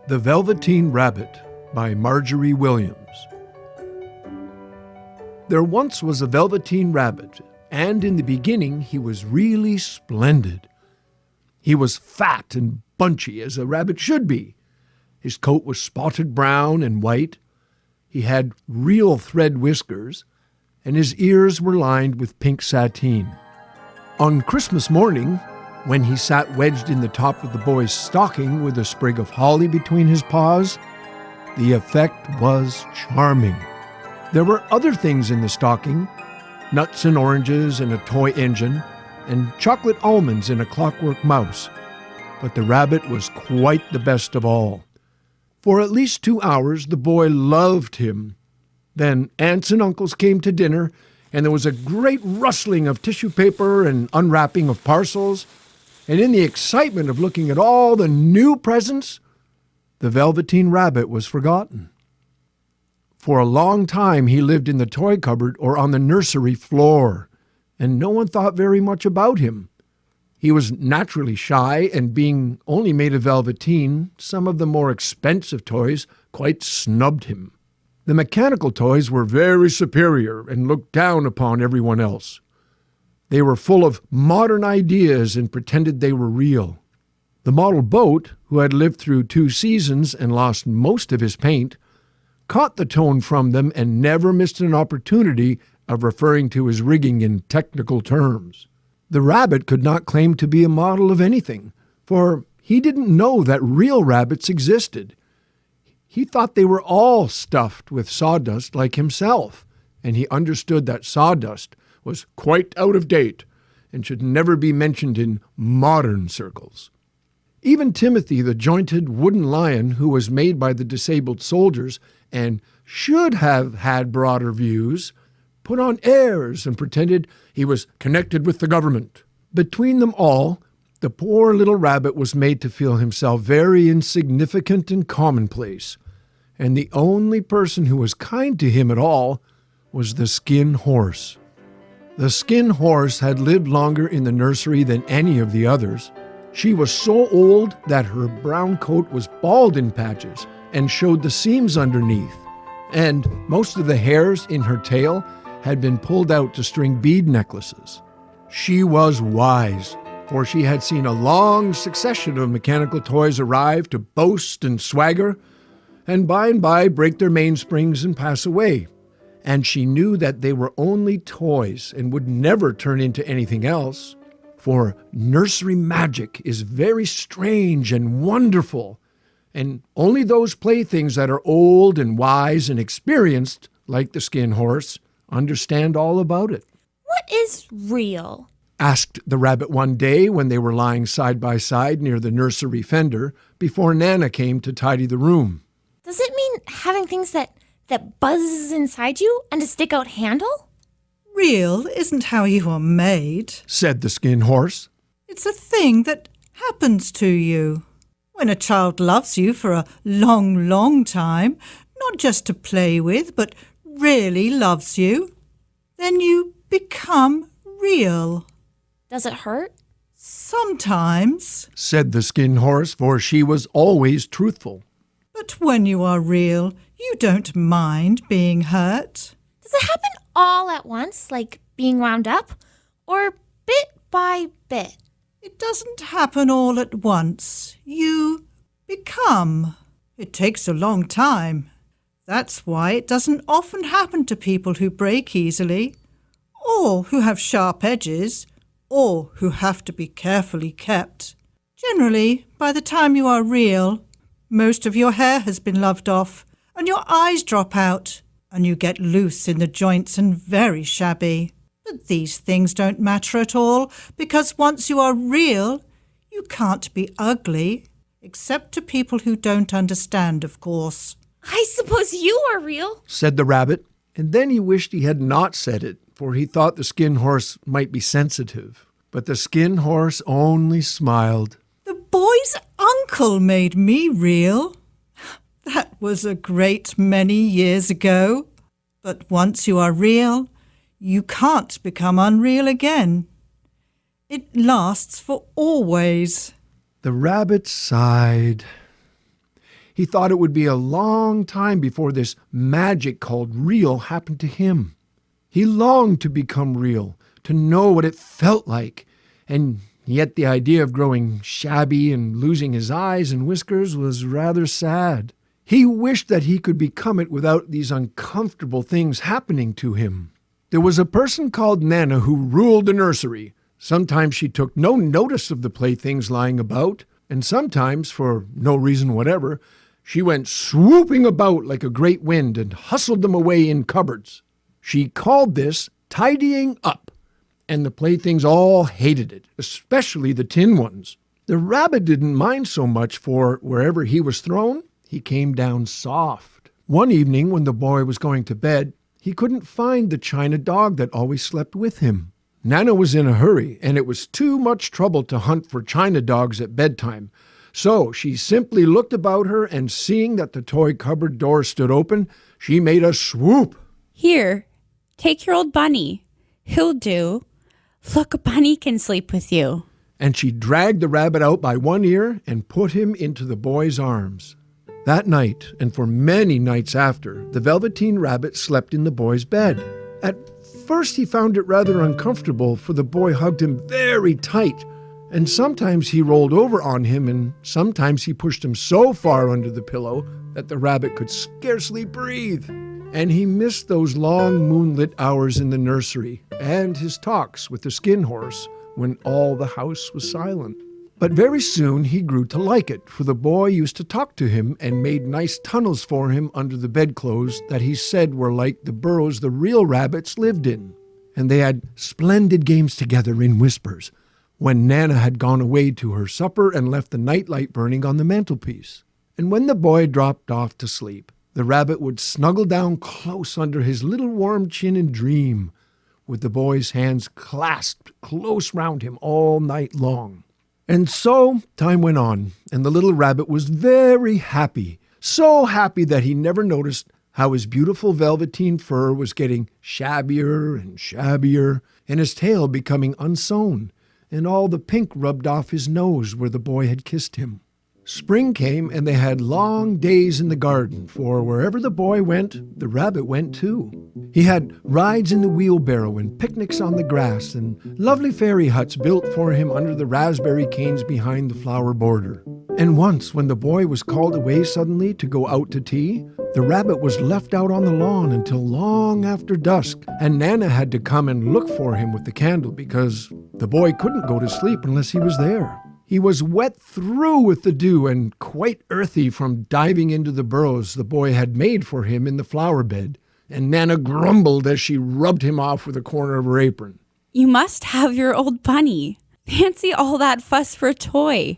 The Velveteen Rabbit by Marjorie Williams. There once was a Velveteen Rabbit, and in the beginning he was really splendid. He was fat and bunchy as a rabbit should be. His coat was spotted brown and white. He had real thread whiskers, and his ears were lined with pink sateen. On Christmas morning, when he sat wedged in the top of the boy's stocking with a sprig of holly between his paws, the effect was charming. There were other things in the stocking, nuts and oranges and a toy engine, and chocolate almonds in a clockwork mouse. But the rabbit was quite the best of all. For at least 2 hours the boy loved him. Then aunts and uncles came to dinner, and there was a great rustling of tissue paper and unwrapping of parcels. And in the excitement of looking at all the new presents, the Velveteen Rabbit was forgotten. For a long time he lived in the toy cupboard or on the nursery floor, and no one thought very much about him. He was naturally shy, and being only made of velveteen, some of the more expensive toys quite snubbed him. The mechanical toys were very superior and looked down upon everyone else. They were full of modern ideas and pretended they were real. The model boat, who had lived through 2 seasons and lost most of his paint, caught the tone from them and never missed an opportunity of referring to his rigging in technical terms. The rabbit could not claim to be a model of anything, for he didn't know that real rabbits existed. He thought they were all stuffed with sawdust like himself, and he understood that sawdust was quite out of date and should never be mentioned in modern circles. Even Timothy, the jointed wooden lion who was made by the disabled soldiers and should have had broader views, put on airs and pretended he was connected with the government. Between them all, the poor little rabbit was made to feel himself very insignificant and commonplace, and the only person who was kind to him at all was the skin horse. The skin horse had lived longer in the nursery than any of the others. She was so old that her brown coat was bald in patches and showed the seams underneath, and most of the hairs in her tail had been pulled out to string bead necklaces. She was wise, for she had seen a long succession of mechanical toys arrive to boast and swagger, and by break their mainsprings and pass away. And she knew that they were only toys and would never turn into anything else. For nursery magic is very strange and wonderful, and only those playthings that are old and wise and experienced, like the skin horse, understand all about it. What is real? Asked the rabbit one day when they were lying side by side near the nursery fender before Nana came to tidy the room. Does it mean having things that buzzes inside you and a stick-out handle? Real isn't how you are made, said the skin horse. It's a thing that happens to you. When a child loves you for a long, long time, not just to play with, but really loves you, then you become real. Does it hurt? Sometimes, said the skin horse, for she was always truthful. But when you are real, you don't mind being hurt. Does it happen all at once, like being wound up, or bit by bit? It doesn't happen all at once. You become. It takes a long time. That's why it doesn't often happen to people who break easily, or who have sharp edges, or who have to be carefully kept. Generally, by the time you are real, most of your hair has been loved off, and your eyes drop out, and you get loose in the joints and very shabby. But these things don't matter at all, because once you are real, you can't be ugly, except to people who don't understand, of course. I suppose you are real, said the rabbit, and then he wished he had not said it, for he thought the skin horse might be sensitive. But the skin horse only smiled. The boy's uncle made me real. That was a great many years ago. But once you are real, you can't become unreal again. It lasts for always. The rabbit sighed. He thought it would be a long time before this magic called real happened to him. He longed to become real, to know what it felt like, and yet the idea of growing shabby and losing his eyes and whiskers was rather sad. He wished that he could become it without these uncomfortable things happening to him. There was a person called Nana who ruled the nursery. Sometimes she took no notice of the playthings lying about, and sometimes, for no reason whatever, she went swooping about like a great wind and hustled them away in cupboards. She called this tidying up, and the playthings all hated it, especially the tin ones. The rabbit didn't mind so much, for wherever he was thrown, he came down soft. One evening when the boy was going to bed, he couldn't find the china dog that always slept with him. Nana was in a hurry, and it was too much trouble to hunt for china dogs at bedtime. So she simply looked about her, and seeing that the toy cupboard door stood open, she made a swoop. Here, take your old bunny. He'll do. Look, a bunny can sleep with you. And she dragged the rabbit out by one ear and put him into the boy's arms. That night, and for many nights after, the Velveteen Rabbit slept in the boy's bed. At first he found it rather uncomfortable, for the boy hugged him very tight, and sometimes he rolled over on him, and sometimes he pushed him so far under the pillow that the rabbit could scarcely breathe. And he missed those long moonlit hours in the nursery and his talks with the skin horse when all the house was silent. But very soon he grew to like it, for the boy used to talk to him and made nice tunnels for him under the bedclothes that he said were like the burrows the real rabbits lived in. And they had splendid games together in whispers, when Nana had gone away to her supper and left the nightlight burning on the mantelpiece. And when the boy dropped off to sleep, the rabbit would snuggle down close under his little warm chin and dream, with the boy's hands clasped close round him all night long. And so time went on, and the little rabbit was very happy, so happy that he never noticed how his beautiful velveteen fur was getting shabbier and shabbier, and his tail becoming unsewn, and all the pink rubbed off his nose where the boy had kissed him. Spring came, and they had long days in the garden, for wherever the boy went, the rabbit went too. He had rides in the wheelbarrow and picnics on the grass and lovely fairy huts built for him under the raspberry canes behind the flower border. And once, when the boy was called away suddenly to go out to tea, the rabbit was left out on the lawn until long after dusk, and Nana had to come and look for him with the candle because the boy couldn't go to sleep unless he was there. He was wet through with the dew and quite earthy from diving into the burrows the boy had made for him in the flower bed, and Nana grumbled as she rubbed him off with a corner of her apron. You must have your old bunny. Fancy all that fuss for a toy.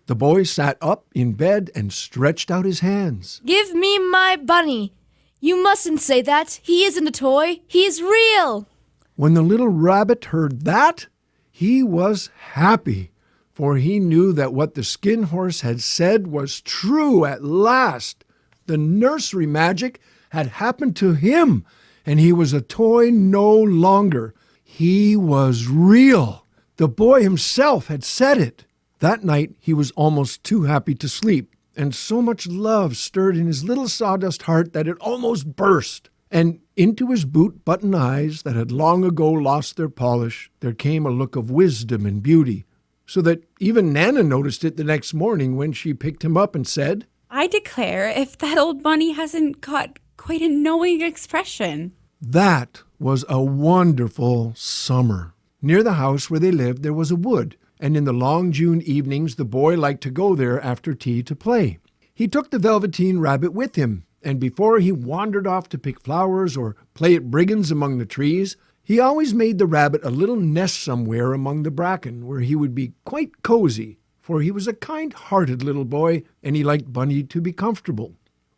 The boy sat up in bed and stretched out his hands. Give me my bunny. You mustn't say that. He isn't a toy. He's real. When the little rabbit heard that, he was happy, for he knew that what the skin horse had said was true at last. The nursery magic had happened to him, and he was a toy no longer. He was real. The boy himself had said it. That night he was almost too happy to sleep, and so much love stirred in his little sawdust heart that it almost burst. And into his boot-button eyes that had long ago lost their polish, there came a look of wisdom and beauty, so that even Nana noticed it the next morning when she picked him up and said, I declare if that old bunny hasn't got quite a knowing expression. That was a wonderful summer. Near the house where they lived there was a wood, and in the long June evenings the boy liked to go there after tea to play. He took the Velveteen Rabbit with him, and before he wandered off to pick flowers or play at brigands among the trees, he always made the rabbit a little nest somewhere among the bracken where he would be quite cozy, for he was a kind-hearted little boy and he liked Bunny to be comfortable.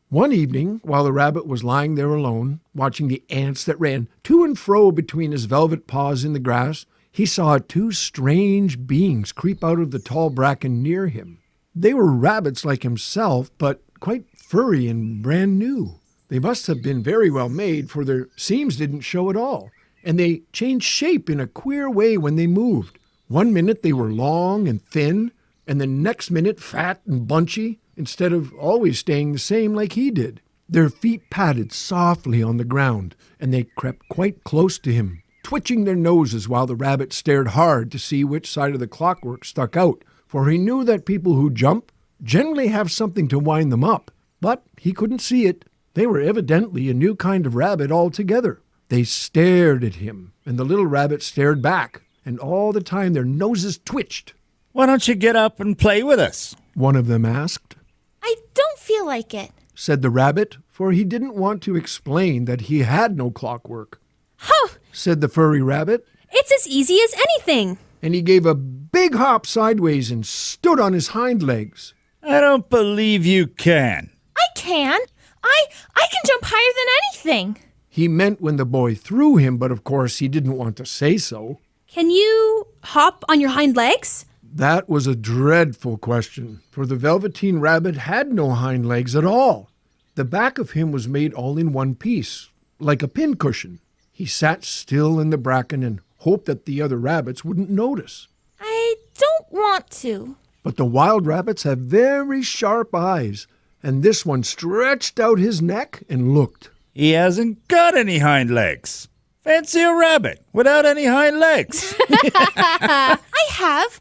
One evening, while the rabbit was lying there alone, watching the ants that ran to and fro between his velvet paws in the grass, he saw two strange beings creep out of the tall bracken near him. They were rabbits like himself, but quite furry and brand new. They must have been very well made, for their seams didn't show at all, and they changed shape in a queer way when they moved. One minute they were long and thin, and the next minute fat and bunchy, instead of always staying the same like he did. Their feet patted softly on the ground, and they crept quite close to him, twitching their noses while the rabbit stared hard to see which side of the clockwork stuck out, for he knew that people who jump generally have something to wind them up. But he couldn't see it. They were evidently a new kind of rabbit altogether. They stared at him, and the little rabbit stared back, and all the time their noses twitched. "Why don't you get up and play with us?" one of them asked. I don't feel like it. Said the rabbit, for he didn't want to explain that he had no clockwork. Huh! Said the furry rabbit, It's as easy as anything. and he gave a big hop sideways and stood on his hind legs. "I don't believe you can." I can. I can jump higher than anything. He meant when the boy threw him, but of course he didn't want to say so. Can you hop on your hind legs? That was a dreadful question, for the Velveteen Rabbit had no hind legs at all. The back of him was made all in one piece, like a pincushion. He sat still in the bracken and hoped that the other rabbits wouldn't notice. I don't want to. But the wild rabbits have very sharp eyes, and this one stretched out his neck and looked. "He hasn't got any hind legs. Fancy a rabbit without any hind legs." I have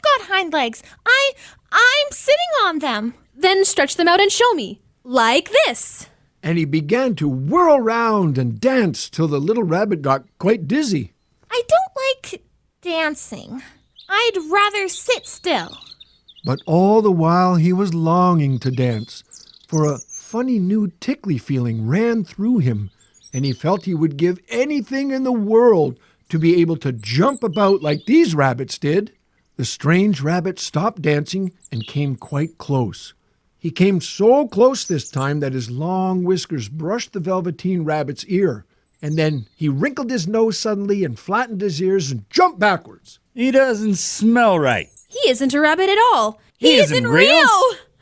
got hind legs. I'm sitting on them. Then stretch them out and show me. Like this. And he began to whirl round and dance till the little rabbit got quite dizzy. I don't like dancing. I'd rather sit still. But all the while he was longing to dance, for a funny new tickly feeling ran through him, and he felt he would give anything in the world to be able to jump about like these rabbits did. The strange rabbit stopped dancing and came quite close. He came so close this time that his long whiskers brushed the Velveteen Rabbit's ear, and then he wrinkled his nose suddenly and flattened his ears and jumped backwards. "He doesn't smell right." He isn't a rabbit at all. He isn't real.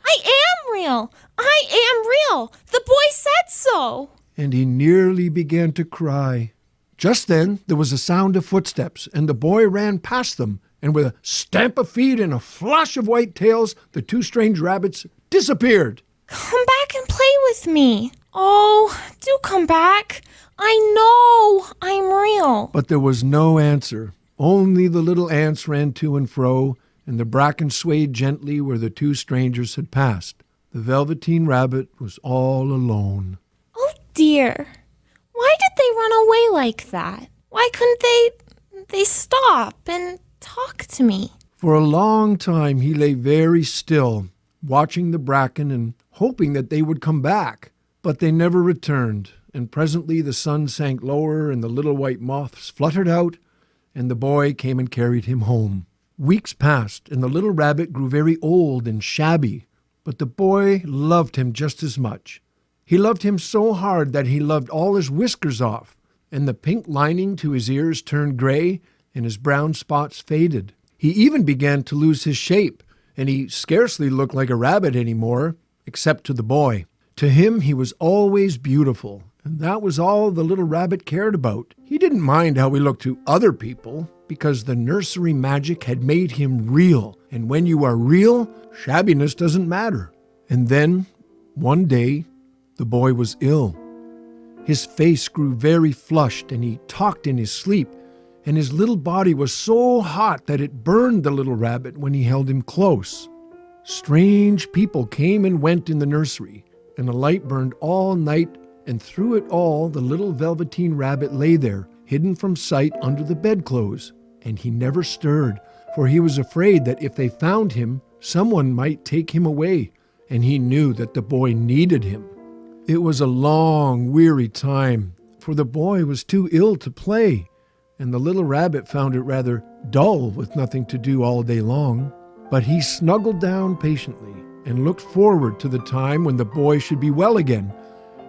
I am real. I am real. The boy said so. And he nearly began to cry. Just then there was a sound of footsteps, and the boy ran past them, and with a stamp of feet and a flash of white tails, the two strange rabbits disappeared. Come back and play with me. Oh, do come back. I know I'm real. But there was no answer. Only the little ants ran to and fro, and the bracken swayed gently where the two strangers had passed. The Velveteen Rabbit was all alone. Oh dear. Why did they run away like that? Why couldn't they stop and talk to me? For a long time he lay very still, watching the bracken and hoping that they would come back. But they never returned, and presently the sun sank lower and the little white moths fluttered out, and the boy came and carried him home. Weeks passed, and the little rabbit grew very old and shabby, but the boy loved him just as much. He loved him so hard that he loved all his whiskers off, and the pink lining to his ears turned gray, and his brown spots faded. He even began to lose his shape, and he scarcely looked like a rabbit anymore, except to the boy. To him he was always beautiful, and that was all the little rabbit cared about. He didn't mind how he looked to other people, because the nursery magic had made him real, and when you are real, shabbiness doesn't matter. And then, one day, the boy was ill. His face grew very flushed, and he talked in his sleep, and his little body was so hot that it burned the little rabbit when he held him close. Strange people came and went in the nursery, and the light burned all night, and through it all the little Velveteen Rabbit lay there, hidden from sight under the bedclothes, and he never stirred, for he was afraid that if they found him, someone might take him away, and he knew that the boy needed him. It was a long, weary time, for the boy was too ill to play, and the little rabbit found it rather dull with nothing to do all day long. But he snuggled down patiently and looked forward to the time when the boy should be well again,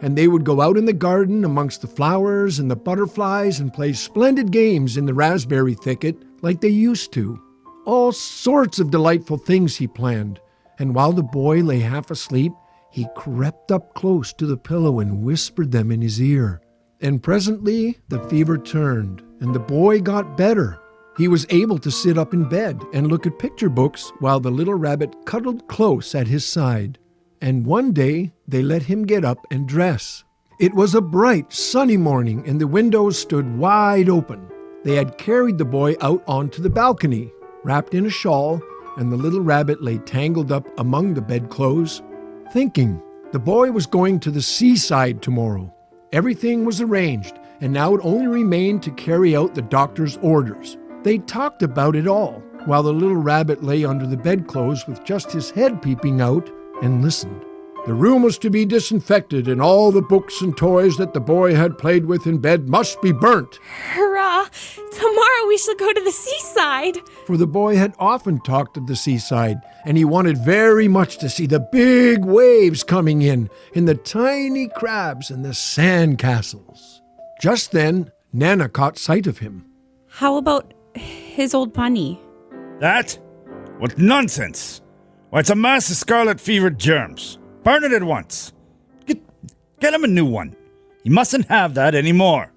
and they would go out in the garden amongst the flowers and the butterflies and play splendid games in the raspberry thicket like they used to. All sorts of delightful things he planned, and while the boy lay half asleep, he crept up close to the pillow and whispered them in his ear. And presently the fever turned, and the boy got better, He was able to sit up in bed and look at picture books while the little rabbit cuddled close at his side. And one day they let him get up and dress. It was a bright, sunny morning and the windows stood wide open. They had carried the boy out onto the balcony, wrapped in a shawl, and the little rabbit lay tangled up among the bedclothes, thinking. The boy was going to the seaside tomorrow. Everything was arranged, and now it only remained to carry out the doctor's orders. They talked about it all, while the little rabbit lay under the bedclothes with just his head peeping out and listened. The room was to be disinfected, and all the books and toys that the boy had played with in bed must be burnt. Hurrah! Tomorrow we shall go to the seaside. For the boy had often talked of the seaside, and he wanted very much to see the big waves coming in, and the tiny crabs and the sand castles. Just then, Nana caught sight of him. How about his old bunny? That? What nonsense! Why, it's a mass of scarlet fever germs. Burn it at once. Get him a new one. He mustn't have that anymore.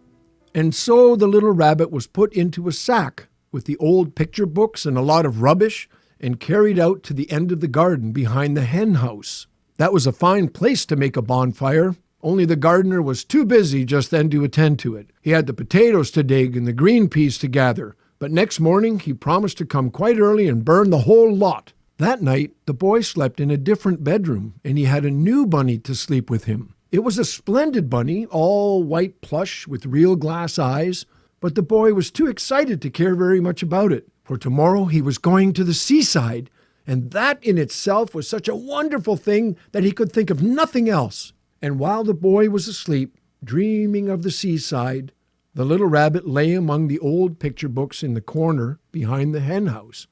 And so the little rabbit was put into a sack with the old picture books and a lot of rubbish and carried out to the end of the garden behind the hen house. That was a fine place to make a bonfire, only the gardener was too busy just then to attend to it. He had the potatoes to dig and the green peas to gather, but next morning he promised to come quite early and burn the whole lot. That night, the boy slept in a different bedroom, and he had a new bunny to sleep with him. It was a splendid bunny, all white plush with real glass eyes, but the boy was too excited to care very much about it, for tomorrow he was going to the seaside, and that in itself was such a wonderful thing that he could think of nothing else. And while the boy was asleep, dreaming of the seaside, the little rabbit lay among the old picture books in the corner behind the hen house.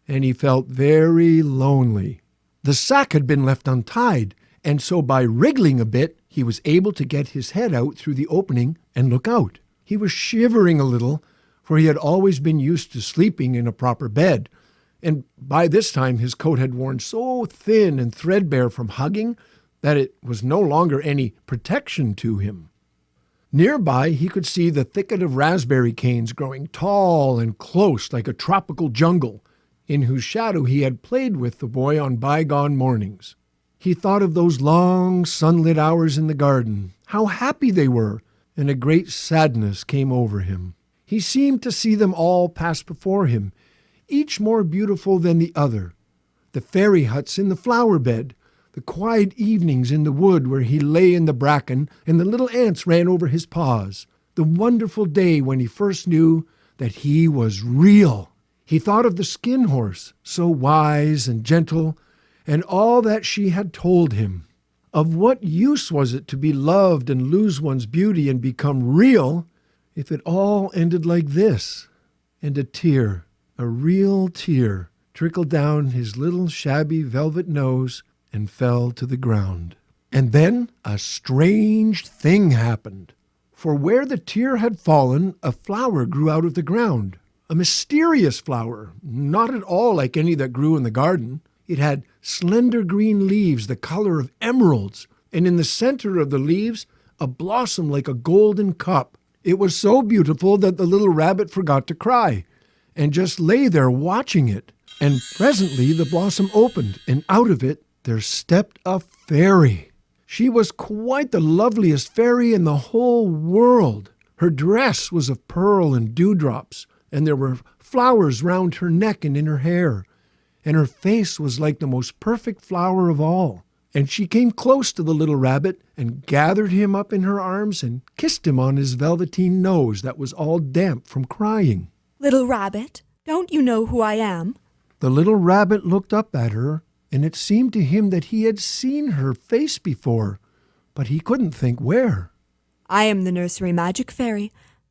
And he felt very lonely. The sack had been left untied, and so by wriggling a bit, he was able to get his head out through the opening and look out. He was shivering a little, for he had always been used to sleeping in a proper bed, and by this time his coat had worn so thin and threadbare from hugging that it was no longer any protection to him. Nearby, he could see the thicket of raspberry canes growing tall and close like a tropical jungle, in whose shadow he had played with the boy on bygone mornings. He thought of those long sunlit hours in the garden, how happy they were, and a great sadness came over him. He seemed to see them all pass before him, each more beautiful than the other. The fairy huts in the flower bed, the quiet evenings in the wood where he lay in the bracken and the little ants ran over his paws, the wonderful day when he first knew that he was real. He thought of the skin horse, so wise and gentle, and all that she had told him. Of what use was it to be loved and lose one's beauty and become real if it all ended like this? And a tear, a real tear, trickled down his little shabby velvet nose and fell to the ground. And then a strange thing happened. For where the tear had fallen, a flower grew out of the ground. A mysterious flower, not at all like any that grew in the garden. It had slender green leaves the color of emeralds, and in the center of the leaves, a blossom like a golden cup. It was so beautiful that the little rabbit forgot to cry, and just lay there watching it. And presently the blossom opened, and out of it there stepped a fairy. She was quite the loveliest fairy in the whole world. Her dress was of pearl and dewdrops, and there were flowers round her neck and in her hair, and her face was like the most perfect flower of all. And she came close to the little rabbit and gathered him up in her arms and kissed him on his velveteen nose that was all damp from crying. Little rabbit, don't you know who I am? The little rabbit looked up at her, and it seemed to him that he had seen her face before, but he couldn't think where. I am the nursery magic fairy.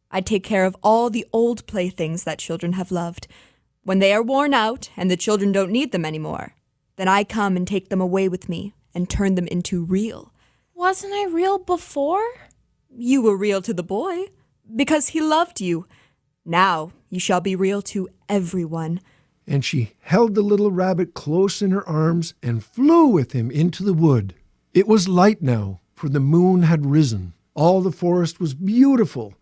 I take care of all the old playthings that children have loved. When they are worn out and the children don't need them anymore, then I come and take them away with me and turn them into real. Wasn't I real before? You were real to the boy, because he loved you. Now you shall be real to everyone. And she held the little rabbit close in her arms and flew with him into the wood. It was light now, for the moon had risen. All the forest was beautiful,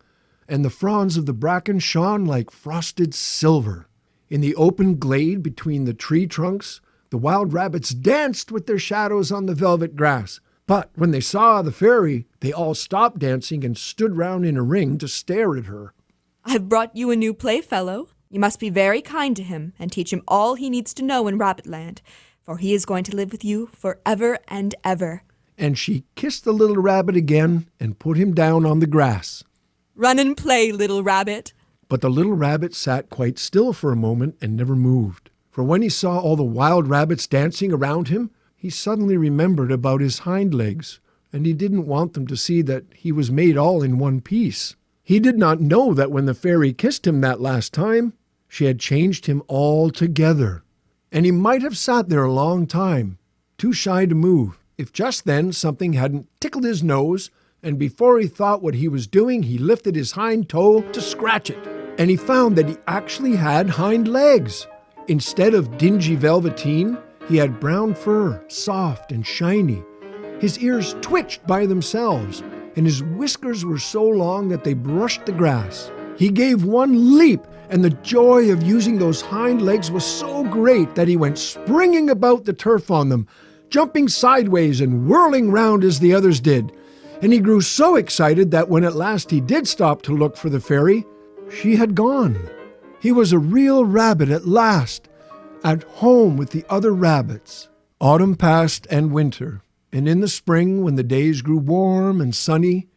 and the fronds of the bracken shone like frosted silver. In the open glade between the tree trunks, the wild rabbits danced with their shadows on the velvet grass. But when they saw the fairy, they all stopped dancing and stood round in a ring to stare at her. I've brought you a new playfellow. You must be very kind to him and teach him all he needs to know in Rabbitland, for he is going to live with you forever and ever. And she kissed the little rabbit again and put him down on the grass. Run and play, little rabbit. But the little rabbit sat quite still for a moment and never moved. For when he saw all the wild rabbits dancing around him, he suddenly remembered about his hind legs, and he didn't want them to see that he was made all in one piece. He did not know that when the fairy kissed him that last time, she had changed him altogether. And he might have sat there a long time, too shy to move, if just then something hadn't tickled his nose, and before he thought what he was doing, he lifted his hind toe to scratch it. And he found that he actually had hind legs. Instead of dingy velveteen, he had brown fur, soft and shiny. His ears twitched by themselves, and his whiskers were so long that they brushed the grass. He gave one leap, and the joy of using those hind legs was so great that he went springing about the turf on them, jumping sideways and whirling round as the others did. And he grew so excited that when at last he did stop to look for the fairy, she had gone. He was a real rabbit at last, at home with the other rabbits. Autumn passed and winter, and in the spring, when the days grew warm and sunny,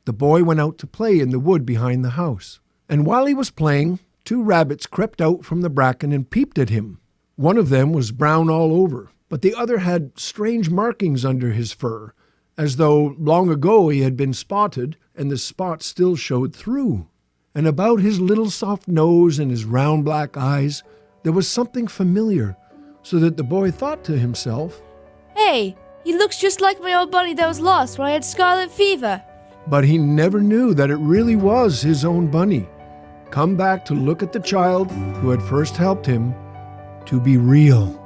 the boy went out to play in the wood behind the house. And while he was playing, 2 rabbits crept out from the bracken and peeped at him. One of them was brown all over, but the other had strange markings under his fur, as though long ago he had been spotted, and the spots still showed through. And about his little soft nose and his round black eyes, there was something familiar, so that the boy thought to himself, Hey, he looks just like my old bunny that was lost when I had scarlet fever. But he never knew that it really was his own bunny, come back to look at the child who had first helped him to be real.